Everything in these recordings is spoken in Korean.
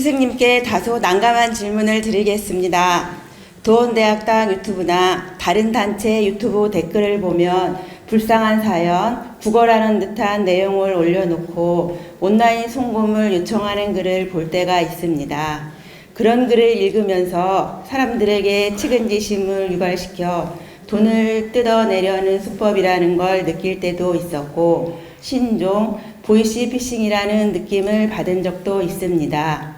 스승님께 다소 난감한 질문을 드리겠습니다. 도원대학당 유튜브나 다른 단체 유튜브 댓글을 보면 불쌍한 사연, 구걸하는 듯한 내용을 올려놓고 온라인 송금을 요청하는 글을 볼 때가 있습니다. 그런 글을 읽으면서 사람들에게 측은지심을 유발시켜 돈을 뜯어내려는 수법이라는 걸 느낄 때도 있었고, 신종, 보이시피싱이라는 느낌을 받은 적도 있습니다.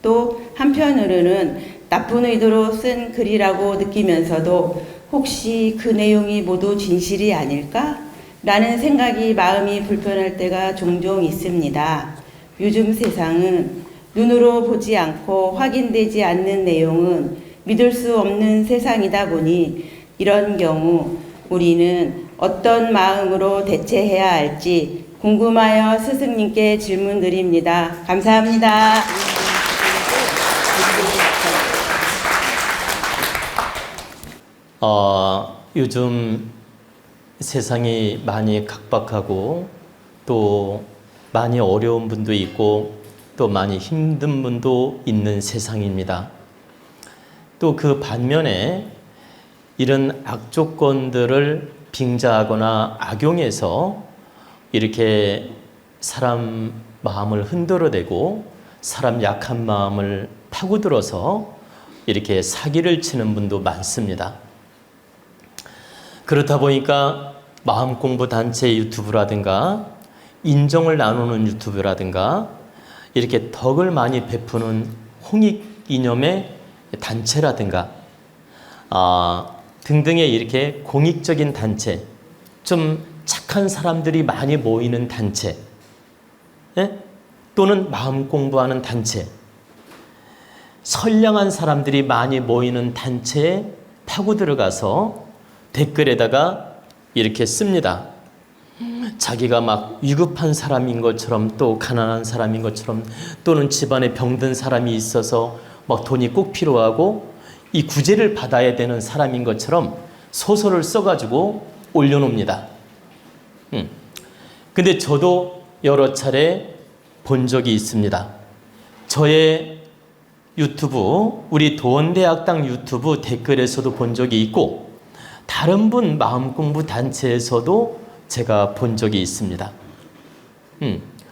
또 한편으로는 나쁜 의도로 쓴 글이라고 느끼면서도 혹시 그 내용이 모두 진실이 아닐까? 라는 생각이 마음이 불편할 때가 종종 있습니다. 요즘 세상은 눈으로 보지 않고 확인되지 않는 내용은 믿을 수 없는 세상이다 보니 이런 경우 우리는 어떤 마음으로 대처해야 할지 궁금하여 스승님께 질문드립니다. 감사합니다. 요즘 세상이 많이 각박하고 또 많이 어려운 분도 있고 또 많이 힘든 분도 있는 세상입니다. 또 그 반면에 이런 악조건들을 빙자하거나 악용해서 이렇게 사람 마음을 흔들어대고 사람 약한 마음을 파고들어서 이렇게 사기를 치는 분도 많습니다. 그렇다 보니까 마음공부 단체 유튜브라든가 인정을 나누는 유튜브라든가 이렇게 덕을 많이 베푸는 홍익 이념의 단체라든가 등등의 이렇게 공익적인 단체, 좀 착한 사람들이 많이 모이는 단체, 또는 마음 공부하는 단체, 선량한 사람들이 많이 모이는 단체에 파고 들어가서 댓글에다가 이렇게 씁니다. 자기가 막 위급한 사람인 것처럼 또 가난한 사람인 것처럼 또는 집안에 병든 사람이 있어서 막 돈이 꼭 필요하고 이 구제를 받아야 되는 사람인 것처럼 소설을 써가지고 올려놓습니다. 근데 저도 여러 차례 본 적이 있습니다. 저의 유튜브, 우리 도원대학당 유튜브 댓글에서도 본 적이 있고 다른 분 마음공부 단체에서도 제가 본 적이 있습니다.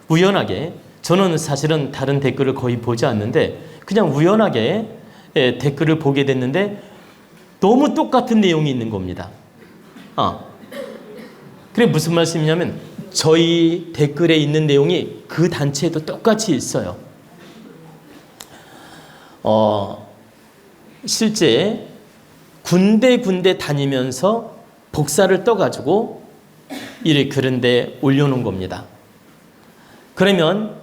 우연하게, 저는 사실은 다른 댓글을 거의 보지 않는데 그냥 우연하게 댓글을 보게 됐는데 너무 똑같은 내용이 있는 겁니다. 그게 무슨 말씀이냐면 저희 댓글에 있는 내용이 그 단체에도 똑같이 있어요. 실제 군데 다니면서 복사를 떠가지고 이렇게 그런데 올려놓은 겁니다. 그러면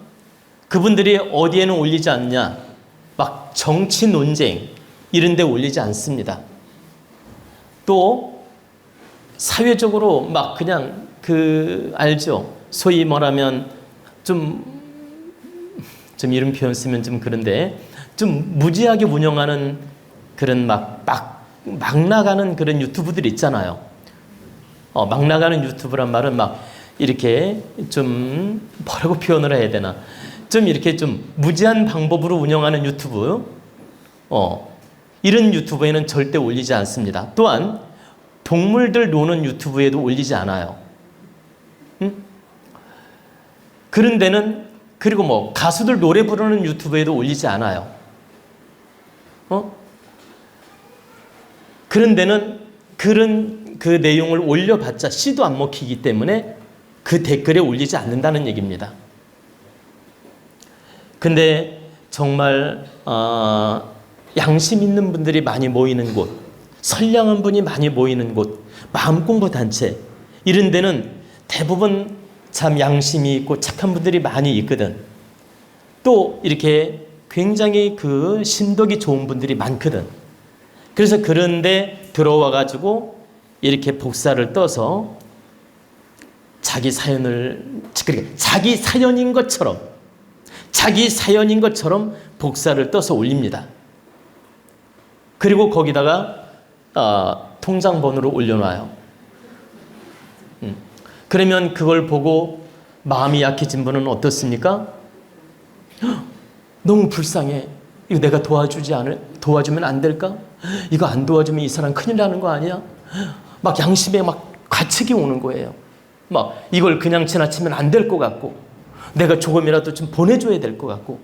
그분들이 어디에는 올리지 않냐? 막 정치 논쟁 이런 데 올리지 않습니다. 또 사회적으로 막 그냥 알죠? 소위 말하면 좀 이런 표현 쓰면 좀 그런데 좀 무지하게 운영하는 그런 막 나가는 그런 유튜브들 있잖아요. 막 나가는 유튜브란 말은 막 이렇게 좀 뭐라고 표현을 해야 되나? 좀 이렇게 좀 무지한 방법으로 운영하는 유튜브, 이런 유튜브에는 절대 올리지 않습니다. 또한 동물들 노는 유튜브에도 올리지 않아요. 그런 데는, 그리고 뭐 가수들 노래 부르는 유튜브에도 올리지 않아요. 그런 데는 그런 그 내용을 올려봤자 씨도 안 먹히기 때문에 그 댓글에 올리지 않는다는 얘기입니다. 근데 정말 양심 있는 분들이 많이 모이는 곳, 선량한 분이 많이 모이는 곳, 마음공부 단체 이런 데는 대부분 참 양심이 있고 착한 분들이 많이 있거든. 또 이렇게 굉장히 그 심덕이 좋은 분들이 많거든. 그래서 그런데 들어와 가지고 이렇게 복사를 떠서 자기 사연인 것처럼 복사를 떠서 올립니다. 그리고 거기다가 통장 번호를 올려놔요. 그러면 그걸 보고 마음이 약해진 분은 어떻습니까? 너무 불쌍해. 이거 내가 도와주면 안 될까? 이거 안 도와주면 이 사람 큰일 나는 거 아니야? 막 양심에 막 가책이 오는 거예요. 막 이걸 그냥 지나치면 안 될 것 같고, 내가 조금이라도 좀 보내줘야 될 것 같고,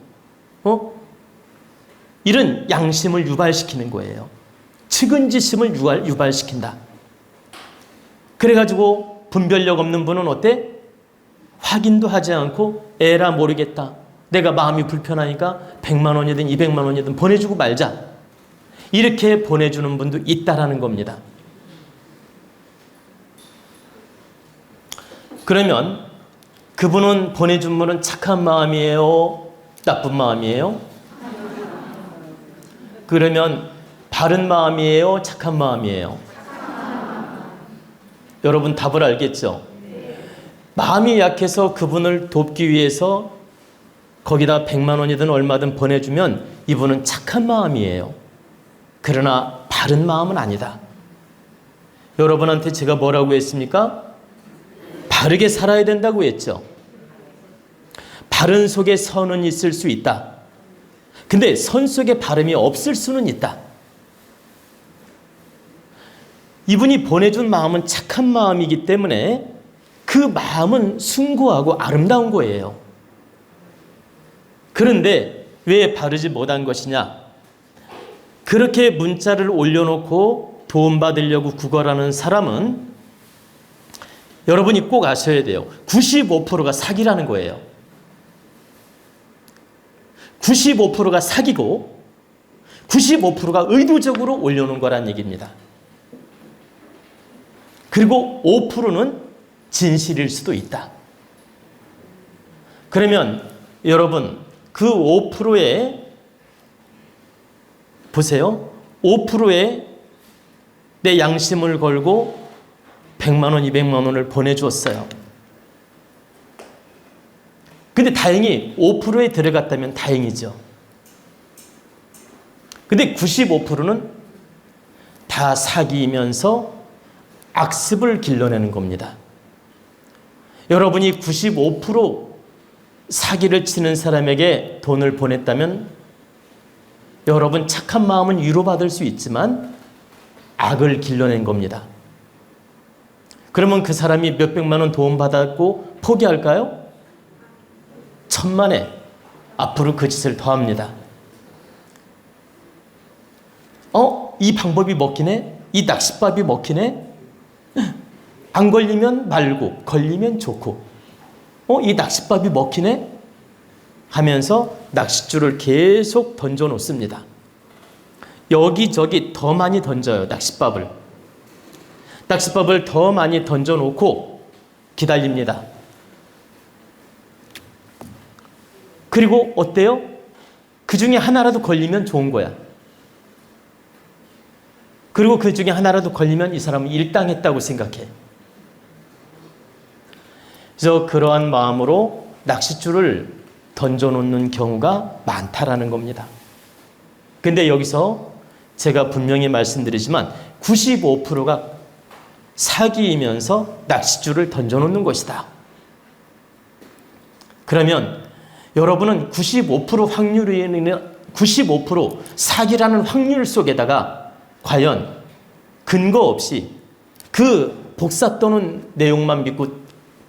이런 양심을 유발시키는 거예요. 측은지심을 유발시킨다. 그래가지고 분별력 없는 분은 어때? 확인도 하지 않고 에라 모르겠다. 내가 마음이 불편하니까 100만 원이든 200만 원이든 보내주고 말자. 이렇게 보내주는 분도 있다라는 겁니다. 그러면 그분은 보내준 분은 착한 마음이에요? 나쁜 마음이에요? 그러면 바른 마음이에요? 착한 마음이에요? 여러분 답을 알겠죠? 마음이 약해서 그분을 돕기 위해서 거기다 100만 원이든 얼마든 보내주면 이분은 착한 마음이에요. 그러나 바른 마음은 아니다. 여러분한테 제가 뭐라고 했습니까? 바르게 살아야 된다고 했죠. 바른 속에 선은 있을 수 있다. 근데 선 속에 바름이 없을 수는 있다. 이분이 보내준 마음은 착한 마음이기 때문에 그 마음은 숭고하고 아름다운 거예요. 그런데 왜 바르지 못한 것이냐? 그렇게 문자를 올려놓고 도움받으려고 구걸하는 사람은 여러분이 꼭 아셔야 돼요. 95%가 사기라는 거예요. 95%가 사기고 95%가 의도적으로 올려놓은 거란 얘기입니다. 그리고 5%는 진실일 수도 있다. 그러면 여러분 그 5%에 보세요. 5%에 내 양심을 걸고 100만 원, 200만 원을 보내주었어요. 근데 다행히 5%에 들어갔다면 다행이죠. 근데 95%는 다 사기이면서 악습을 길러내는 겁니다. 여러분이 95% 사기를 치는 사람에게 돈을 보냈다면 여러분 착한 마음은 위로받을 수 있지만 악을 길러낸 겁니다. 그러면 그 사람이 몇백만 원 도움받았고 포기할까요? 천만에 앞으로 그 짓을 더 합니다. 이 방법이 먹히네? 이 낚싯밥이 먹히네? 안 걸리면 말고 걸리면 좋고 이 낚싯밥이 먹히네? 하면서 낚싯줄을 계속 던져 놓습니다. 여기저기 더 많이 던져요. 낚싯밥을 더 많이 던져 놓고 기다립니다. 그리고 어때요? 그 중에 하나라도 걸리면 좋은 거야. 그리고 그 중에 하나라도 걸리면 이 사람은 일당했다고 생각해. 그래서 그러한 마음으로 낚싯줄을 던져놓는 경우가 많다라는 겁니다. 근데 여기서 제가 분명히 말씀드리지만 95%가 사기이면서 낚싯줄을 던져놓는 것이다. 그러면 여러분은 95% 사기라는 확률 속에다가 과연 근거 없이 그 복사 떠는 내용만 믿고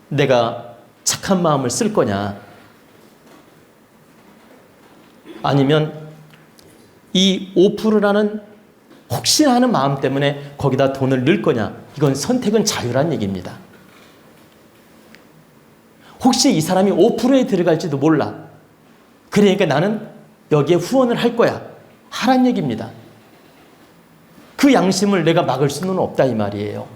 내가 착한 마음을 쓸 거냐? 아니면 이 5%라는 혹시나 하는 마음 때문에 거기다 돈을 넣을 거냐? 이건 선택은 자유란 얘기입니다. 혹시 이 사람이 5%에 들어갈지도 몰라. 그러니까 나는 여기에 후원을 할 거야. 하란 얘기입니다. 그 양심을 내가 막을 수는 없다 이 말이에요.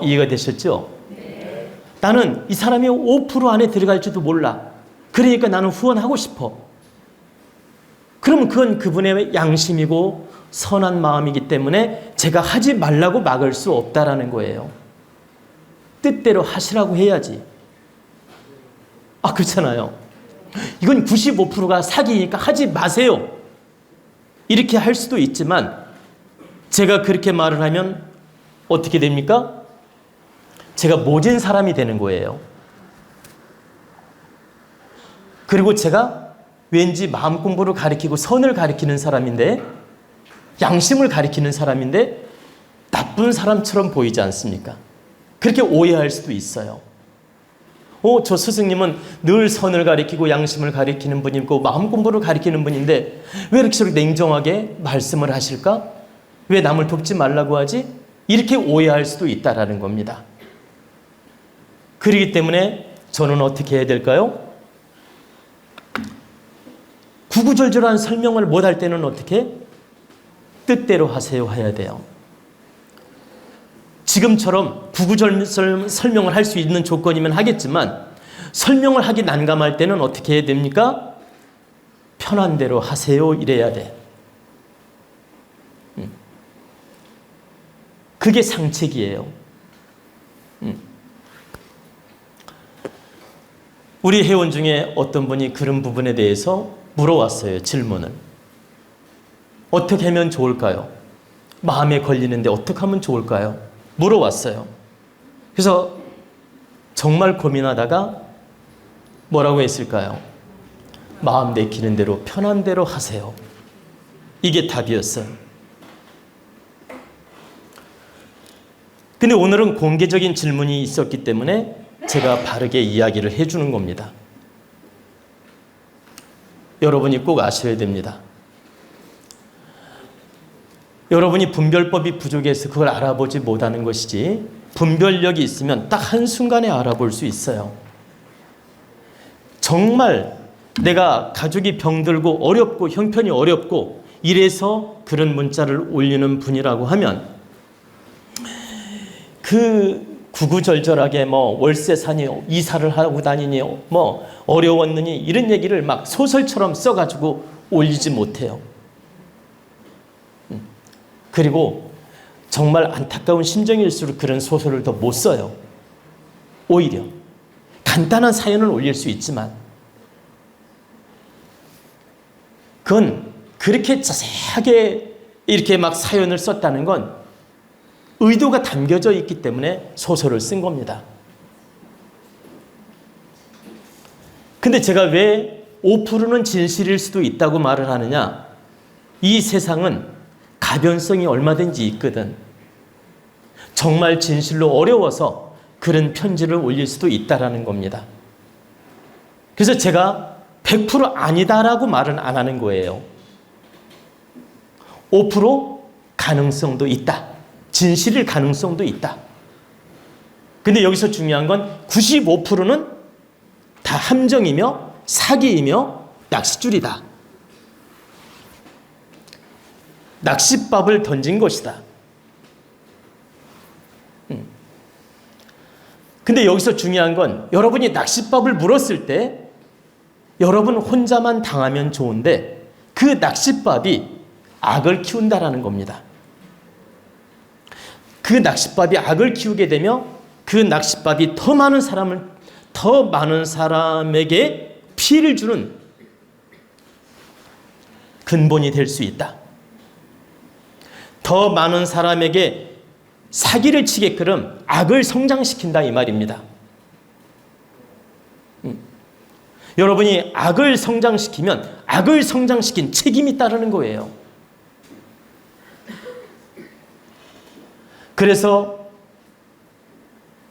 이해가 되셨죠? 네. 나는 이 사람이 5% 안에 들어갈지도 몰라. 그러니까 나는 후원하고 싶어. 그러면 그건 그분의 양심이고 선한 마음이기 때문에 제가 하지 말라고 막을 수 없다라는 거예요. 뜻대로 하시라고 해야지. 그렇잖아요. 이건 95%가 사기니까 하지 마세요. 이렇게 할 수도 있지만 제가 그렇게 말을 하면 어떻게 됩니까? 제가 모진 사람이 되는 거예요. 그리고 제가 왠지 마음 공부를 가리키고 선을 가리키는 사람인데, 양심을 가리키는 사람인데 나쁜 사람처럼 보이지 않습니까? 그렇게 오해할 수도 있어요. 저 스승님은 늘 선을 가리키고 양심을 가리키는 분이고 마음 공부를 가리키는 분인데 왜 이렇게 저렇게 냉정하게 말씀을 하실까? 왜 남을 돕지 말라고 하지? 이렇게 오해할 수도 있다라는 겁니다. 그렇기 때문에 저는 어떻게 해야 될까요? 구구절절한 설명을 못할 때는 어떻게? 뜻대로 하세요 해야 돼요. 지금처럼 구구절절 설명을 할 수 있는 조건이면 하겠지만 설명을 하기 난감할 때는 어떻게 해야 됩니까? 편한 대로 하세요 이래야 돼. 그게 상책이에요. 우리 회원 중에 어떤 분이 그런 부분에 대해서 물어왔어요. 질문을. 어떻게 하면 좋을까요? 마음에 걸리는데 어떻게 하면 좋을까요? 물어왔어요. 그래서 정말 고민하다가 뭐라고 했을까요? 마음 내키는 대로 편한 대로 하세요. 이게 답이었어요. 근데 오늘은 공개적인 질문이 있었기 때문에 제가 바르게 이야기를 해주는 겁니다. 여러분이 꼭 아셔야 됩니다. 여러분이 분별법이 부족해서 그걸 알아보지 못하는 것이지 분별력이 있으면 딱 한순간에 알아볼 수 있어요. 정말 내가 가족이 병들고 어렵고 형편이 어렵고 이래서 그런 문자를 올리는 분이라고 하면 그 구구절절하게 뭐 월세 사니 이사를 하고 다니니 뭐 어려웠느니 이런 얘기를 막 소설처럼 써가지고 올리지 못해요. 그리고 정말 안타까운 심정일수록 그런 소설을 더 못 써요. 오히려 간단한 사연을 올릴 수 있지만 그건 그렇게 자세하게 이렇게 막 사연을 썼다는 건 의도가 담겨져 있기 때문에 소설을 쓴 겁니다. 근데 제가 왜 5%는 진실일 수도 있다고 말을 하느냐? 이 세상은 가변성이 얼마든지 있거든. 정말 진실로 어려워서 그런 편지를 올릴 수도 있다라는 겁니다. 그래서 제가 100% 아니다라고 말은 안 하는 거예요. 5% 가능성도 있다. 진실일 가능성도 있다. 근데 여기서 중요한 건 95%는 다 함정이며 사기이며 낚싯줄이다. 낚싯밥을 던진 것이다. 근데 여기서 중요한 건 여러분이 낚싯밥을 물었을 때 여러분 혼자만 당하면 좋은데 그 낚싯밥이 악을 키운다라는 겁니다. 그 낚싯밥이 악을 키우게 되면 그 낚싯밥이 더 많은 사람에게 피해를 주는 근본이 될 수 있다. 더 많은 사람에게 사기를 치게끔 악을 성장시킨다 이 말입니다. 여러분이 악을 성장시키면 악을 성장시킨 책임이 따르는 거예요. 그래서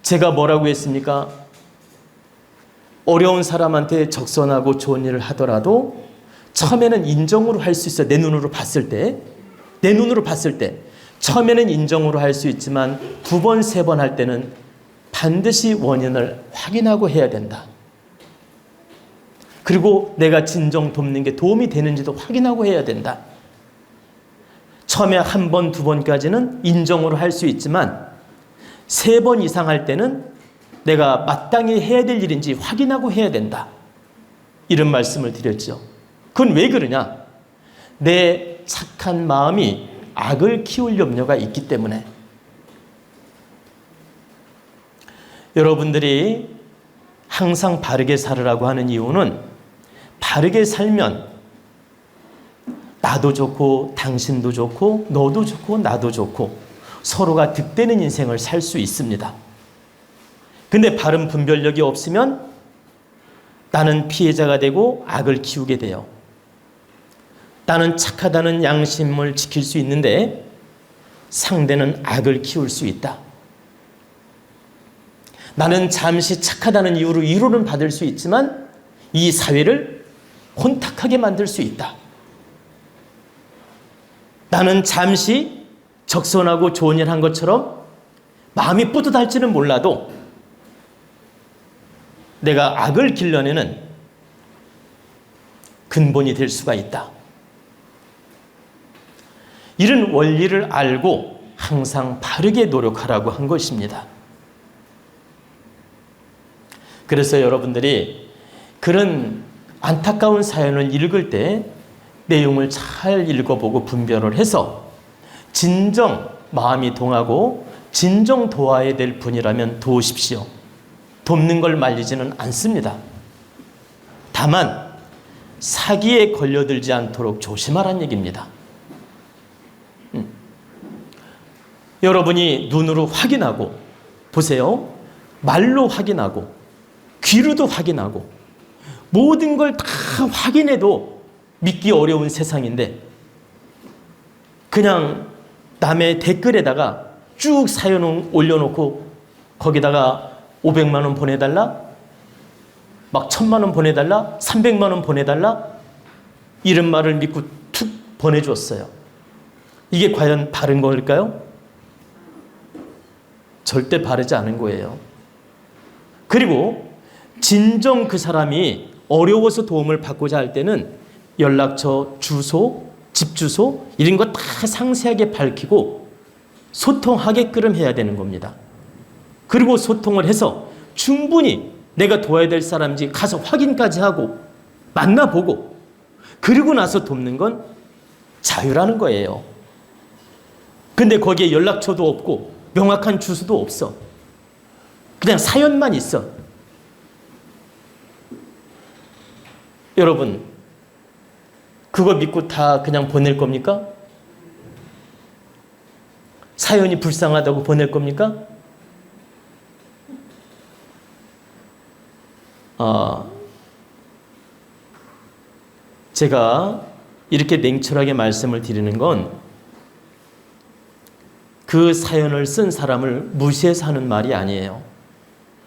제가 뭐라고 했습니까? 어려운 사람한테 적선하고 좋은 일을 하더라도 처음에는 인정으로 할 수 있어요. 내 눈으로 봤을 때. 처음에는 인정으로 할 수 있지만 2번, 3번 할 때는 반드시 원인을 확인하고 해야 된다. 그리고 내가 진정 돕는 게 도움이 되는지도 확인하고 해야 된다. 처음에 1번, 2번까지는 인정으로 할 수 있지만 3번 이상 할 때는 내가 마땅히 해야 될 일인지 확인하고 해야 된다. 이런 말씀을 드렸죠. 그건 왜 그러냐? 내 착한 마음이 악을 키울 염려가 있기 때문에. 여러분들이 항상 바르게 살으라고 하는 이유는 바르게 살면 나도 좋고 당신도 좋고 너도 좋고 나도 좋고 서로가 득되는 인생을 살 수 있습니다. 근데 바른 분별력이 없으면 나는 피해자가 되고 악을 키우게 돼요. 나는 착하다는 양심을 지킬 수 있는데 상대는 악을 키울 수 있다. 나는 잠시 착하다는 이유로 위로는 받을 수 있지만 이 사회를 혼탁하게 만들 수 있다. 나는 잠시 적선하고 좋은 일 한 것처럼 마음이 뿌듯할지는 몰라도 내가 악을 길러내는 근본이 될 수가 있다. 이런 원리를 알고 항상 바르게 노력하라고 한 것입니다. 그래서 여러분들이 그런 안타까운 사연을 읽을 때 내용을 잘 읽어보고 분별을 해서 진정 마음이 동하고 진정 도와야 될 분이라면 도우십시오. 돕는 걸 말리지는 않습니다. 다만 사기에 걸려들지 않도록 조심하라는 얘기입니다. 여러분이 눈으로 확인하고 보세요. 말로 확인하고 귀로도 확인하고 모든 걸 다 확인해도 믿기 어려운 세상인데 그냥 남의 댓글에다가 쭉 사연 올려놓고 거기다가 500만 원 보내달라? 막 1000만 원 보내달라? 300만 원 보내달라? 이런 말을 믿고 툭 보내줬어요. 이게 과연 바른 걸까요? 절대 바르지 않은 거예요. 그리고 진정 그 사람이 어려워서 도움을 받고자 할 때는 연락처, 주소, 집 주소 이런 거 다 상세하게 밝히고 소통하게끔 해야 되는 겁니다. 그리고 소통을 해서 충분히 내가 도와야 될 사람인지 가서 확인까지 하고 만나보고 그리고 나서 돕는 건 자유라는 거예요. 근데 거기에 연락처도 없고 명확한 주소도 없어. 그냥 사연만 있어. 여러분, 그거 믿고 다 그냥 보낼 겁니까? 사연이 불쌍하다고 보낼 겁니까? 제가 이렇게 냉철하게 말씀을 드리는 건 그 사연을 쓴 사람을 무시해서 하는 말이 아니에요.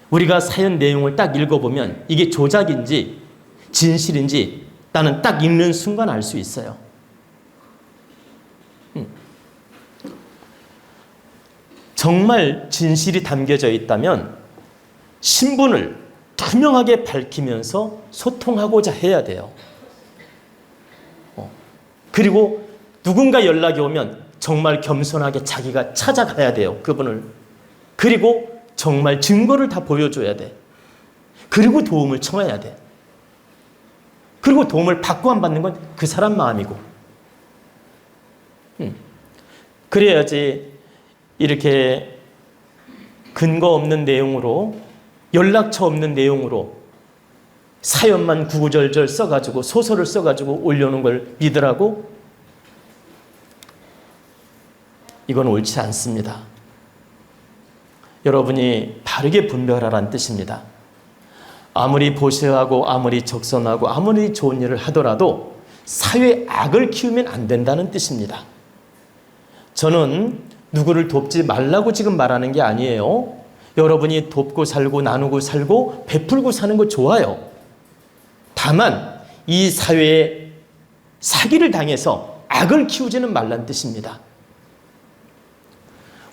우리가 사연 내용을 딱 읽어보면 이게 조작인지 진실인지 나는 딱 읽는 순간 알 수 있어요. 정말 진실이 담겨져 있다면 신분을 투명하게 밝히면서 소통하고자 해야 돼요. 그리고 누군가 연락이 오면 정말 겸손하게 자기가 찾아가야 돼요. 그분을. 그리고 정말 증거를 다 보여줘야 돼. 그리고 도움을 청해야 돼. 그리고 도움을 받고 안 받는 건 그 사람 마음이고. 그래야지 이렇게 근거 없는 내용으로 연락처 없는 내용으로 사연만 구구절절 써가지고 소설을 써가지고 올려놓은 걸 믿으라고? 이건 옳지 않습니다. 여러분이 바르게 분별하라는 뜻입니다. 아무리 보시하고 아무리 적선하고 아무리 좋은 일을 하더라도 사회에 악을 키우면 안 된다는 뜻입니다. 저는 누구를 돕지 말라고 지금 말하는 게 아니에요. 여러분이 돕고 살고 나누고 살고 베풀고 사는 거 좋아요. 다만 이 사회에 사기를 당해서 악을 키우지는 말란 뜻입니다.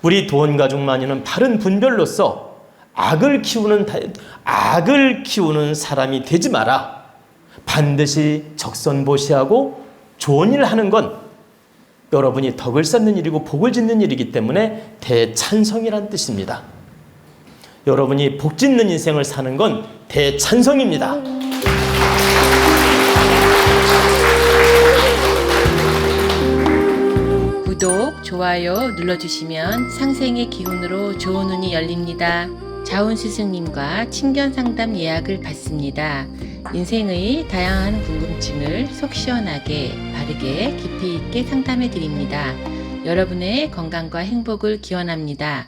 우리 도원가족만이는 바른 분별로서 악을 키우는 사람이 되지 마라. 반드시 적선보시하고 좋은 일을 하는 건 여러분이 덕을 쌓는 일이고 복을 짓는 일이기 때문에 대찬성이란 뜻입니다. 여러분이 복 짓는 인생을 사는 건 대찬성입니다. 구독, 좋아요 눌러주시면 상생의 기운으로 좋은 운이 열립니다. 자운 스승님과 친견 상담 예약을 받습니다. 인생의 다양한 궁금증을 속 시원하게, 바르게, 깊이 있게 상담해 드립니다. 여러분의 건강과 행복을 기원합니다.